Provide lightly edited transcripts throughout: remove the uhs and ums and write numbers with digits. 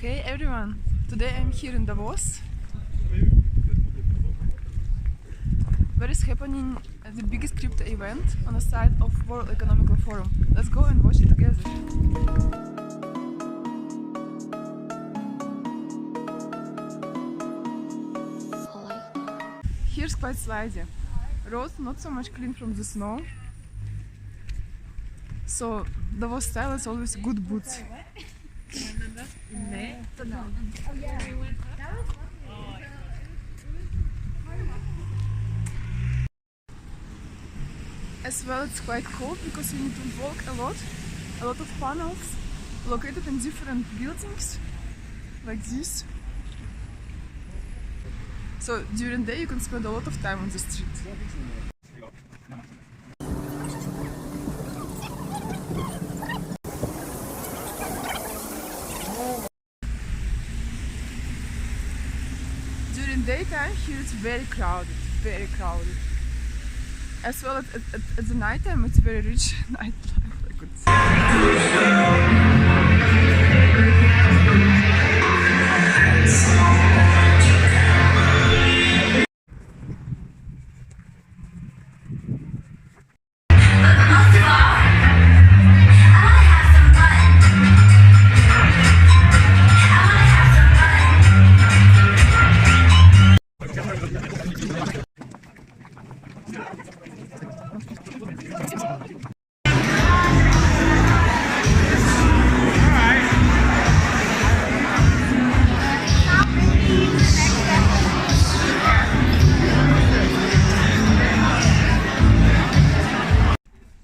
Hey everyone! Today I'm here in Davos, where is happening the biggest crypto event on the side of World Economic Forum. Let's go and watch it together. Here's quite slidey. Roads not so much clean from the snow, so Davos style is always good boots. As well, it's quite cold because you need to walk a lot of panels located in different buildings like this. So during the day you can spend a lot of time on the street. During daytime here it's very crowded, very crowded. As well at the nighttime it's very rich nightlife, I could say.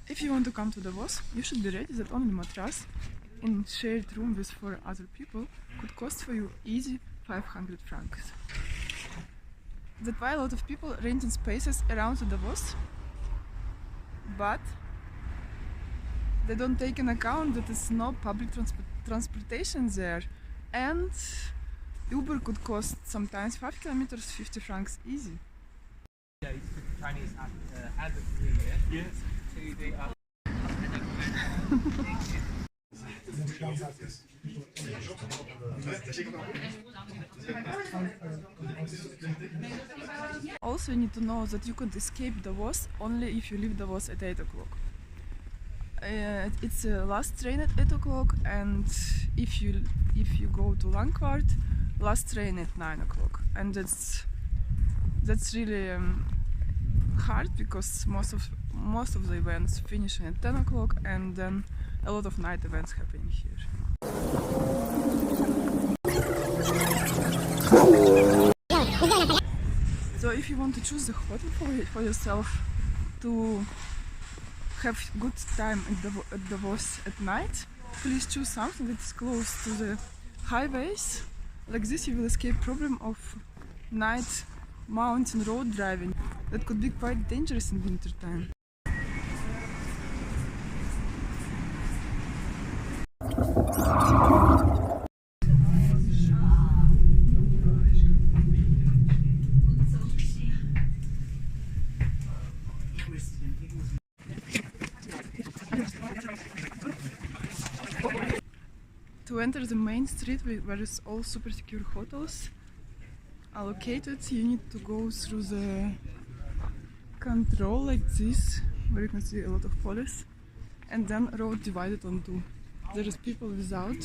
If you want to come to Davos, you should be ready that only mattress in shared room with 4 other people could cost for you easy 500 francs. That's why a lot of people renting spaces around the Davos, but they don't take into account that there's no public transportation there, and Uber could cost sometimes 5 kilometers 50 francs easy. Yeah, it's the Chinese and the Korean, yes? So they are... Also, you need to know that you could escape Davos only if you leave Davos at 8 o'clock. It's the last train at 8 o'clock, and if you go to Langquart, last train at 9 o'clock. And that's really hard because most of the events finishing at 10 o'clock, and then a lot of night events happening here. So if you want to choose the hotel for yourself to have good time at Davos at night, please choose something that is close to the highways. Like this you will escape problem of night mountain road driving. That could be quite dangerous in winter time. To enter the main street where is all super secure hotels are located, you need to go through the control like this, where you can see a lot of police, and then road divided on two. There is people without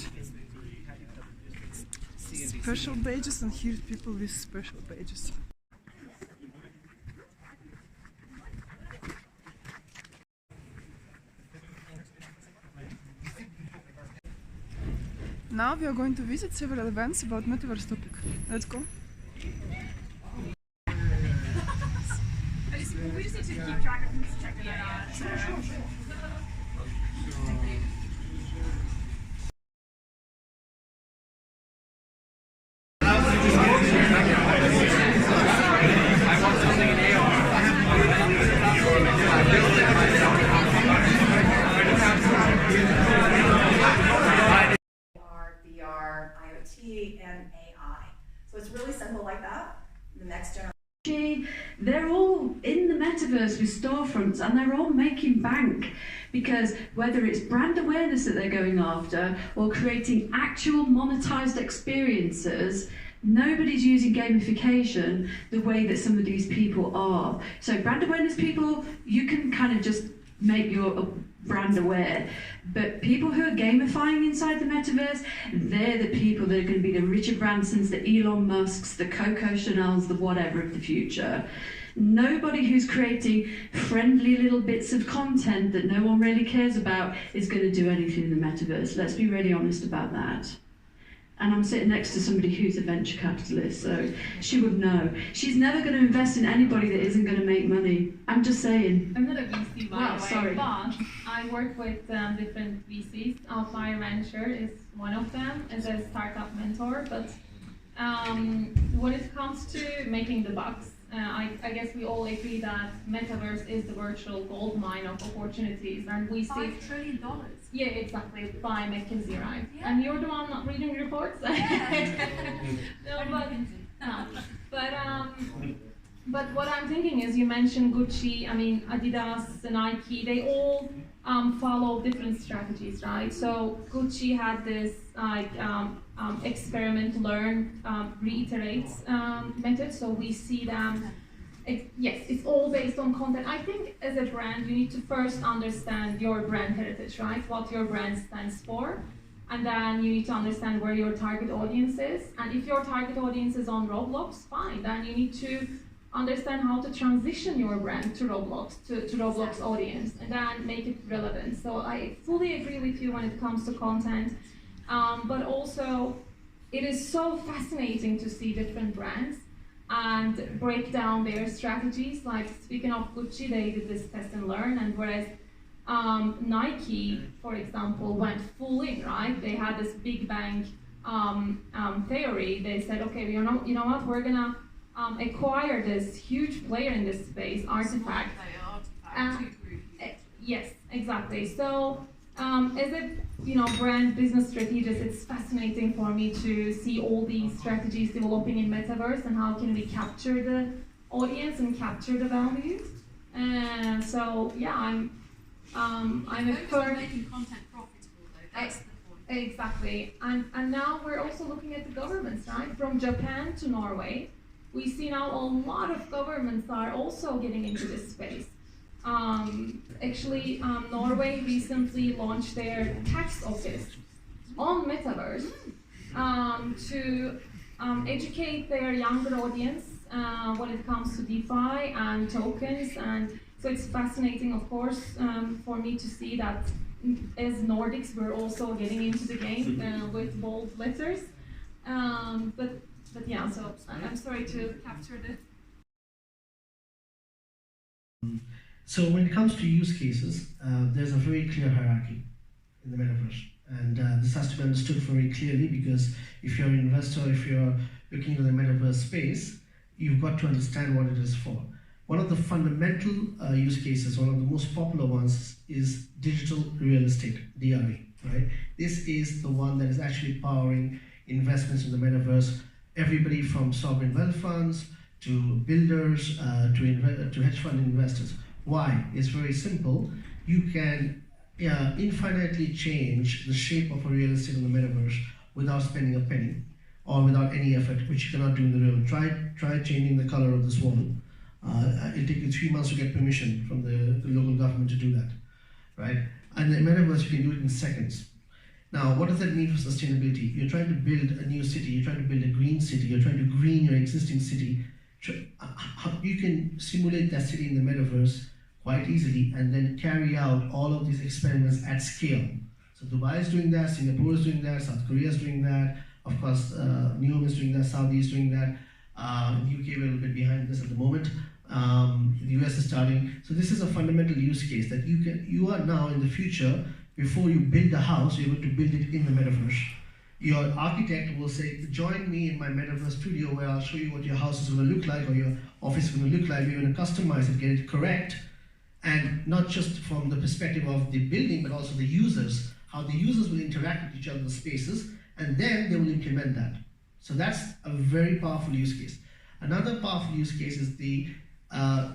special badges, and here people with special badges. Now we are going to visit several events about Metaverse topic. Let's go. We just need to keep track of who's checking it out. VR, IoT, and AI. So it's really simple like that. The next generation. They're all in the metaverse with storefronts and they're all making bank, because whether it's brand awareness that they're going after or creating actual monetized experiences, nobody's using gamification the way that some of these people are. So brand awareness people, you can kind of just make your brand aware, but people who are gamifying inside the metaverse, they're the people that are going to be the Richard Bransons, the Elon Musks, the Coco Chanels, the whatever of the future. Nobody who's creating friendly little bits of content that no one really cares about is going to do anything in the metaverse. Let's be really honest about that. And I'm sitting next to somebody who's a venture capitalist, so she would know. She's never going to invest in anybody that isn't going to make money. I'm just saying. I'm not a VC, by the way, sorry. but I work with different VCs. Outlier Venture is one of them as a startup mentor. But when it comes to making the bucks, I guess we all agree that Metaverse is the virtual gold mine of opportunities, and we see $5 trillion. Yeah, exactly, by McKinsey, right? Yeah. And you're the one not reading reports. But what I'm thinking is, you mentioned Gucci, I mean Adidas, Nike, they all follow different strategies, right? So Gucci had this like experiment, learn, reiterate method. So we see them. Yes, it's all based on content. I think as a brand, you need to first understand your brand heritage, right? What your brand stands for. And then you need to understand where your target audience is. And if your target audience is on Roblox, fine. Then you need to understand how to transition your brand to Roblox, to Roblox audience, and then make it relevant. So I fully agree with you when it comes to content. But also, it is so fascinating to see different brands and break down their strategies. Like, speaking of Gucci, they did this test and learn, and whereas Nike, for example, went full in, right? They had this big bang theory. They said, okay, you know what, we're gonna acquire this huge player in this space, Artifact. Yes, exactly. So as a brand business strategist, it's fascinating for me to see all these strategies developing in Metaverse and how can we capture the audience and capture the value. So yeah, I'm a firm. Making content profitable though. That's the point. Exactly, and now we're also looking at the governments, right? From Japan to Norway, we see now a lot of governments are also getting into this space. Actually, Norway recently launched their tax office on Metaverse to educate their younger audience when it comes to DeFi and tokens. And so it's fascinating, of course, for me to see that as Nordics, we're also getting into the game with bold letters. But yeah, so I'm sorry to capture this. So when it comes to use cases, there's a very clear hierarchy in the metaverse, and this has to be understood very clearly, because if you're an investor, if you're looking into the metaverse space, you've got to understand what it is for. One of the fundamental use cases, one of the most popular ones, is digital real estate, DRE, right? This is the one that is actually powering investments in the metaverse. Everybody from sovereign wealth funds to builders to hedge fund investors. Why? It's very simple. You can infinitely change the shape of a real estate in the metaverse without spending a penny or without any effort, which you cannot do in the real. Try changing the color of this wall. It'll take you 3 months to get permission from the local government to do that, right? And in the metaverse, you can do it in seconds. Now, what does that mean for sustainability? You're trying to build a new city, you're trying to build a green city, you're trying to green your existing city. You can simulate that city in the metaverse quite easily and then carry out all of these experiments at scale. So Dubai is doing that, Singapore is doing that, South Korea is doing that, of course, Neom is doing that, Saudi is doing that, the UK, we're a little bit behind this at the moment. The US is starting. So this is a fundamental use case that you are now in the future, before you build a house, you're going to build it in the metaverse. Your architect will say, join me in my metaverse studio where I'll show you what your house is going to look like or your office is going to look like. You're going to customize it, get it correct, and not just from the perspective of the building, but also the users, how the users will interact with each other in the spaces, and then they will implement that. So that's a very powerful use case. Another powerful use case is the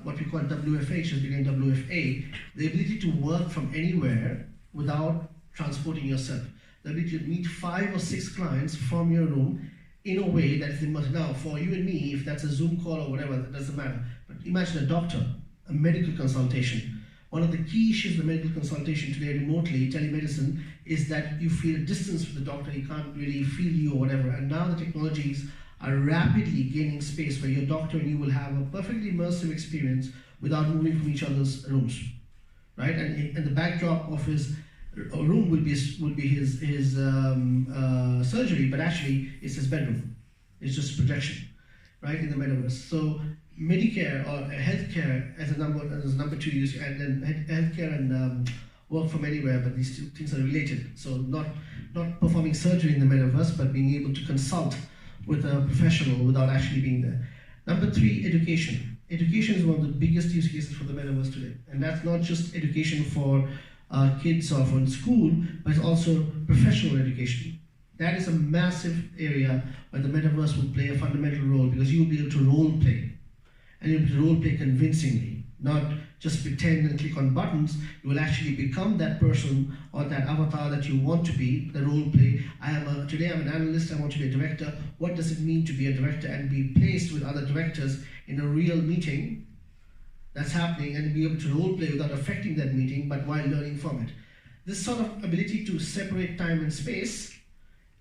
what we call WFH, which is becoming WFA, the ability to work from anywhere without transporting yourself. The ability to meet 5 or 6 clients from your room in a way that is immersive. Now, for you and me, if that's a Zoom call or whatever, that doesn't matter. But imagine a doctor, a medical consultation. One of the key issues with medical consultation today remotely, telemedicine, is that you feel a distance with the doctor, he can't really feel you or whatever. And now the technologies are rapidly gaining space where your doctor and you will have a perfectly immersive experience without moving from each other's rooms, right? And the backdrop of his room would be his surgery, but actually it's his bedroom. It's just projection, right, in the metaverse. So Medicare or healthcare as a number 2 use, and then healthcare and work from anywhere, but these two things are related. So not performing surgery in the metaverse, but being able to consult with a professional without actually being there. Number 3, education. Education is one of the biggest use cases for the metaverse today. And that's not just education for kids or for school, but it's also professional education. That is a massive area where the metaverse will play a fundamental role, because you will be able to role play. And you'll be able to role play convincingly, not just pretend and click on buttons. You will actually become that person or that avatar that you want to be, the role play. Today I'm an analyst, I want to be a director. What does it mean to be a director and be placed with other directors in a real meeting that's happening, and be able to role play without affecting that meeting, but while learning from it. This sort of ability to separate time and space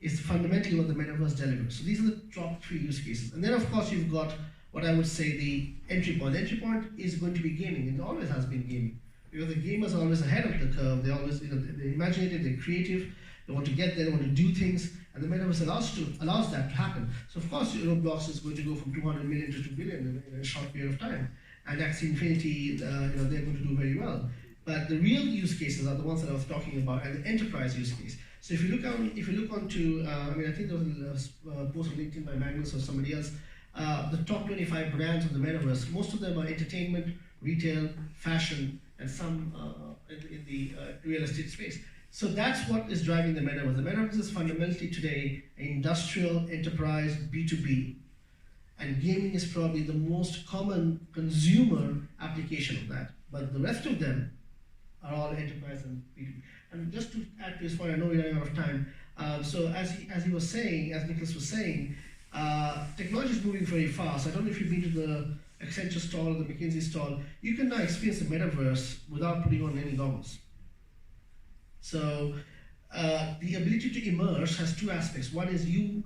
is fundamentally what the metaverse delivers. So these are the top 3 use cases. And then of course you've got what I would say the entry point. The entry point is going to be gaming, and it always has been gaming. Because the gamers are always ahead of the curve. They always, they're imaginative, they're creative, they want to get there, they want to do things, and the metaverse allows that to happen. So of course Roblox is going to go from 200 million to 2 billion in a short period of time. And Axie Infinity, they're going to do very well. But the real use cases are the ones that I was talking about, and the enterprise use case. So if you look onto, I think there was a post on LinkedIn by Magnus or somebody else, the top 25 brands of the metaverse, most of them are entertainment, retail, fashion, and some in the real estate space. So that's what is driving the metaverse. The metaverse is fundamentally today an industrial enterprise B2B, and gaming is probably the most common consumer application of that. But the rest of them are all enterprise and B2B. And just to add to his point, I know we're running out of time. So as he was saying, as Nicholas was saying, technology is moving very fast. I don't know if you've been to the Accenture stall or the McKinsey stall. You can now experience the metaverse without putting on any goggles. So the ability to immerse has 2 aspects. One is you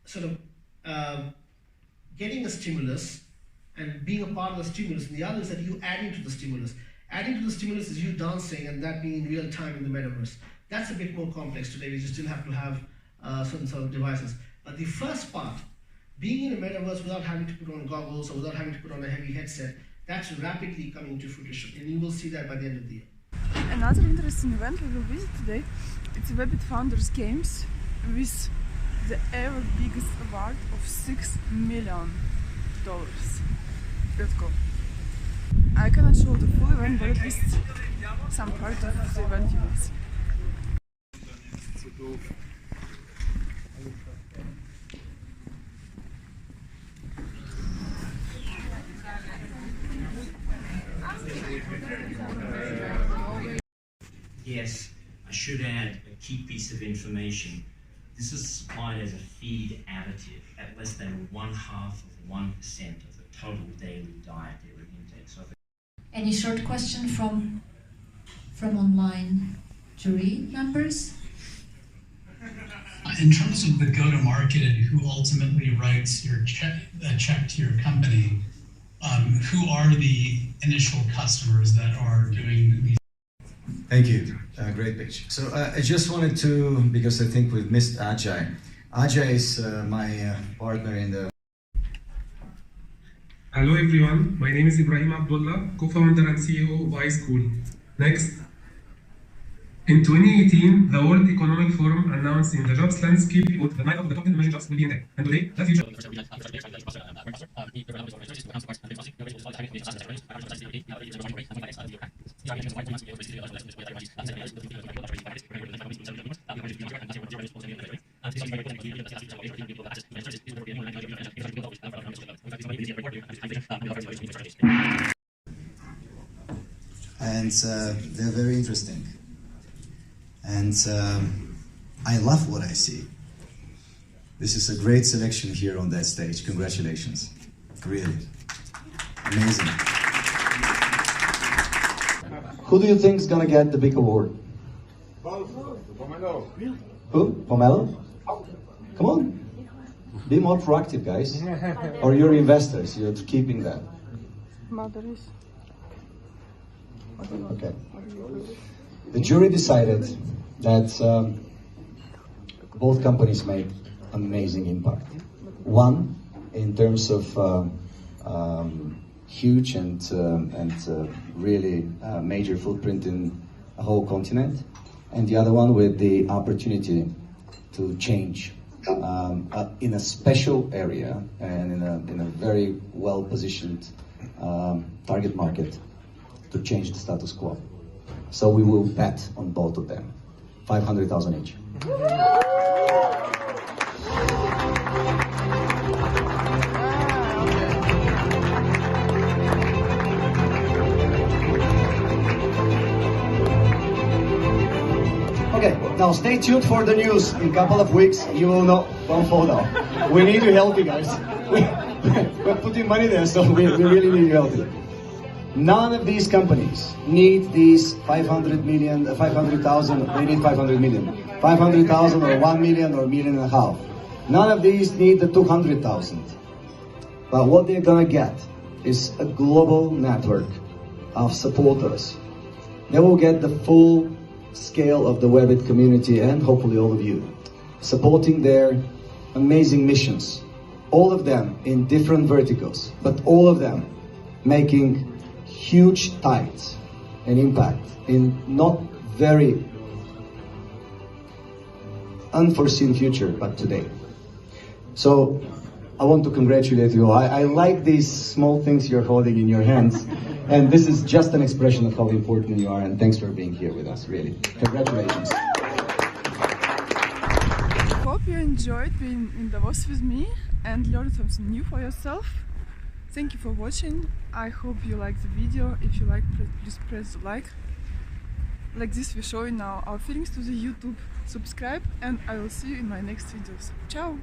sort of getting a stimulus and being a part of the stimulus, and the other is that you adding to the stimulus. Adding to the stimulus is you dancing, and that being in real time in the metaverse. That's a bit more complex today. You still have to have certain sort of devices. But the first part, being in a metaverse without having to put on goggles or without having to put on a heavy headset, that's rapidly coming to fruition, and you will see that by the end of the year. Another interesting event we will visit today, it's WEBIT Founders Games with the ever biggest award of $6 million. Let's go. I cannot show the full event, but at least some part of the event you will see. Yes, I should add a key piece of information. This is supplied as a feed additive at less than 1/2 of 1% of the total daily dietary intake. So Any short question from online jury members? In terms of the go-to-market and who ultimately writes your check to your company, who are the initial customers that are doing these? Thank you. Great picture. So I just wanted to, because I think we've missed Ajay. Ajay is my partner in the... Hello everyone, my name is Ibrahim Abdullah, co-founder and CEO of iSchool. Next. In 2018, the World Economic Forum announced in the jobs landscape report that 9 of the top 10 emerging jobs will be in tech. And today, that future... and they're very interesting. And I love what I see. This is a great selection here on that stage. Congratulations. Really. Amazing. Who do you think is gonna get the big award? Pomelo. Who? Pomelo? Come on. Be more proactive, guys. Or you're investors, you're keeping that. Okay. The jury decided that both companies made amazing impact. One, in terms of huge and really major footprint in a whole continent, and the other one with the opportunity to change in a special area and in a very well-positioned target market to change the status quo. So we will bet on both of them, 500,000 each. Okay, now stay tuned for the news. In a couple of weeks, you will know. Don't fall down. We need you healthy, guys. We're putting money there, so we really need you healthy. None of these companies need these 500,000. They need 500 million. 500,000 or 1 million or 1.5 million. None of these need the 200,000. But what they're gonna get is a global network of supporters. They will get the full scale of the WEBIT community and hopefully all of you, supporting their amazing missions. All of them in different verticals, but all of them making huge tides and impact in not very unforeseen future, but today. So I want to congratulate you. I like these small things you're holding in your hands, and this is just an expression of how important you are, and thanks for being here with us, really. Congratulations. I hope you enjoyed being in Davos with me and learned something new for yourself. Thank you for watching. I hope you liked the video. If you like, please press the like. Like this, we're showing now our feelings to the YouTube. Subscribe, and I will see you in my next videos. Ciao!